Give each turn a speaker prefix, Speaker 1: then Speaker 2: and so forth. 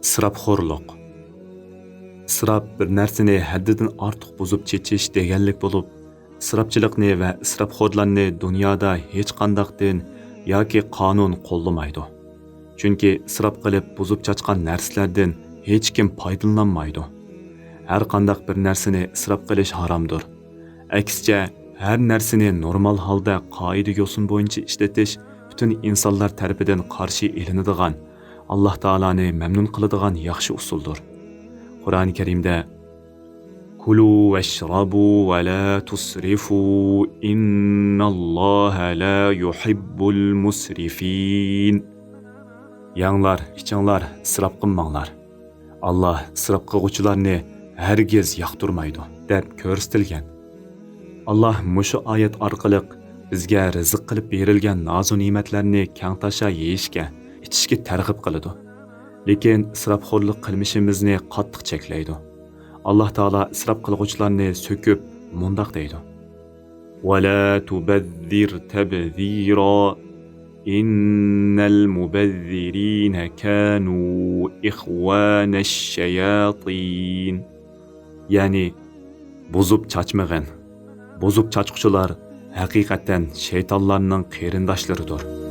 Speaker 1: İsrapxo'rluq. İsrap bir narsani haddidan ortiq buzib chechish deganlik bo'lib, israpchilikni va israpxo'rlarni dunyoda hech qanday din yoki qonun qo'llamaydi. Chunki isrof qilib buzib chachqan narsalardan hech kim foydalanmaydi. Har qanday bir narsani isrof qilish haromdir. Aksicha, har narsani normal holda qoida yo'sin bo'yicha ishlatish butun insonlar tarafidan qarshi elinadigan, Alloh taoloni mamnun qiladigan yaxshi usuldir. Qur'oni Karimda Kulu vashrabu va la tusrifu innalloha la yuhibbul musrifin. Yanglar, ichinglar, isrof qilmanglar. Allah isrof qiluvchilarni hargiz yoqtirmaydi deb ko'rsatilgan. Allah mushu oyat orqali bizga rizq qilib berilgan nozu ne'matlarni kang tasha yeyishga, ichishga targ'ib qiladi. Lekin isrofxo'rlik qilmishimizni qattiq cheklaydi. Alloh taolo isrof qiluvchilarni so'kib mundoq deydi: "Va la tubazzir tabzira innal mubazzirina kanu ikhwanash shayatin." Ya'ni buzub çaçmag'in. Buzub çaçquchilar haqiqatan shaytonlarning qarindoshlaridir.